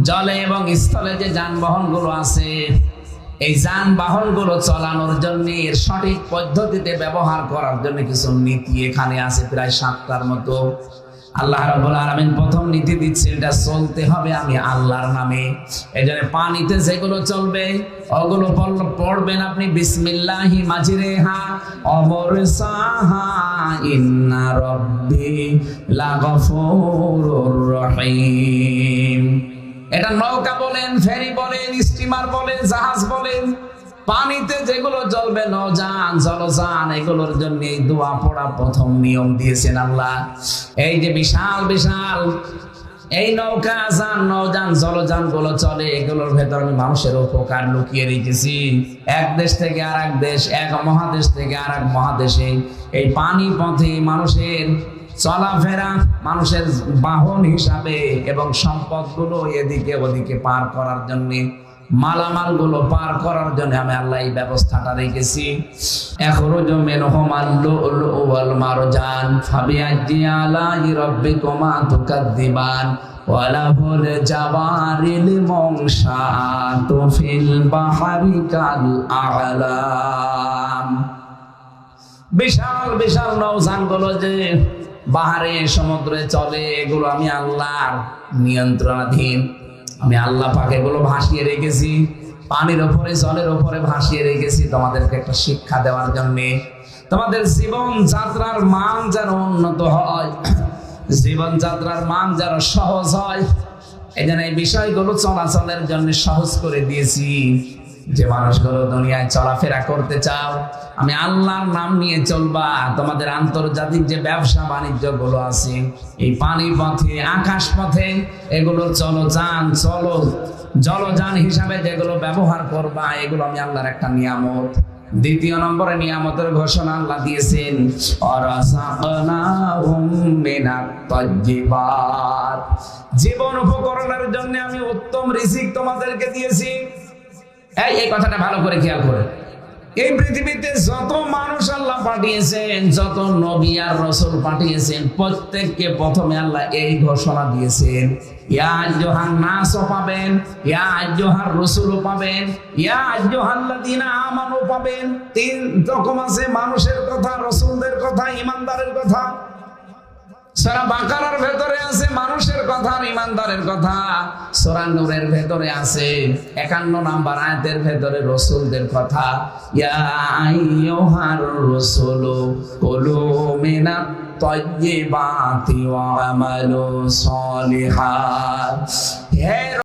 জলে এবং স্থলে যে যানবাহনগুলো আছে, এই যানবাহনগুলো চালানোর জন্য এর সঠিক পদ্ধতিতে ব্যবহার করার জন্য কিছু নীতি এখানে আছে, প্রায় 7টার মতো। আল্লাহ রাব্বুল আলামিন প্রথম নীতি দিচ্ছেন, এটা চলতে হবে আমি আল্লাহর নামে। এজন্য পানিতে যেগুলো চলবে ওগুলো পড়বেন আপনি বিসমিল্লাহি মাজরিহা ওয়া মুরসাহা ইন্না রাব্বি লাগফুরুর রহিম। এটা নৌকা বলেন, ফেরি বলেন, স্টিমার বলেন, জাহাজ বলেন, পানিতে যেগুলো চলবে নৌযান, জলযান, এগুলোর জন্য এই দোয়া পড়া প্রথম নিয়ম দিয়েছেন আল্লাহ। এই যে বিশাল বিশাল এই নৌকা, যান, নৌযান, জলযান গুলো চলে, এগুলোর ভেতর আমি মানুষের উপকার লুকিয়ে রেখেছি। এক দেশ থেকে আর এক দেশ, এক মহাদেশ থেকে আর এক মহাদেশে এই পানি পথে মানুষের চলাফেরা, মানুষের বাহন হিসাবে এবং সম্পদগুলো এদিকে ওদিকে পার করার জন্য, মালামাল গুলো পার করার জন্য আমি আল্লাহ এই ব্যবস্থাটা রেখেছি। এখরুজু মিনহুমাল লুলু ওয়াল মারজান ফাবিআইয়ি আলাই রাব্বিকুমা তুকাযযিবান ওয়া লাহুল জাওয়ারিল মুনশাআতু ফিল বাহরি কাল আ'লাম। বিশাল বিশাল নৌযান গুলো যে বাহারে সমুদ্রে চলে, এগুলো আমি আল্লাহর নিয়ন্ত্রণাধীন। আমি আল্লাহ পাক এগুলো ভাসিয়ে রেখেছি, পানির উপরে জলের উপরে ভাসিয়ে রেখেছি তোমাদেরকে একটা শিক্ষা দেওয়ার জন্য, তোমাদের জীবন যাত্রার মান যেন উন্নত হয়, জীবন যাত্রার মান যেন সহজ হয়। এই জন্য এই বিষয়গুলো চলাচলের জন্য সহজ করে দিয়েছি। যে মানুষগুলো দুনিয়ায় চলাফেরা করতে চাও, আমি আল্লাহর নাম নিয়ে চলবা। তোমাদের আন্তর্জাতিক যে ব্যবসা বাণিজ্য গুলো আছে, এই পানি পথে, আকাশ পথে, এগুলো জলযান হিসাবে যেগুলো ব্যবহার করবা, এগুলো আমি আল্লাহর একটা নিয়ামত। দ্বিতীয় নম্বরে নিয়ামতের ঘোষণা আল্লাহ দিয়েছেন, জীবন উপকরণের জন্য আমি উত্তম রিজিক তোমাদেরকে দিয়েছি। এই কথাটা ভালো করে খেয়াল করে, এই পৃথিবীতে যত মানুষ আল্লাহ পাঠিয়েছেন, যত নবী আর রাসূল পাঠিয়েছেন, প্রত্যেককে প্রথমে আল্লাহ এই ঘোষণা দিয়েছেন, ইয়া আইয়ুহান নাস পাবেন, ইয়া আইয়ুহার রাসূল পাবেন, ইয়া আইয়ুহাল্লাযীনা আমানু পাবেন। 3 রকম আছে, মানুষের কথা, রাসূলদের কথা, ঈমানদারের কথা। সূরা বাকারার ভেতরে আছে মানুষের কথা আর ঈমানদারের কথা। সূরা নূরের ভেতরে আছে 51 নম্বর আয়াতের ভেতরে রাসূলদের কথা, ইয়া আইয়ুহার রাসূলু কুলু মিনাত তাইয়্যিবাতি ওয়া আমালু সালিহাত।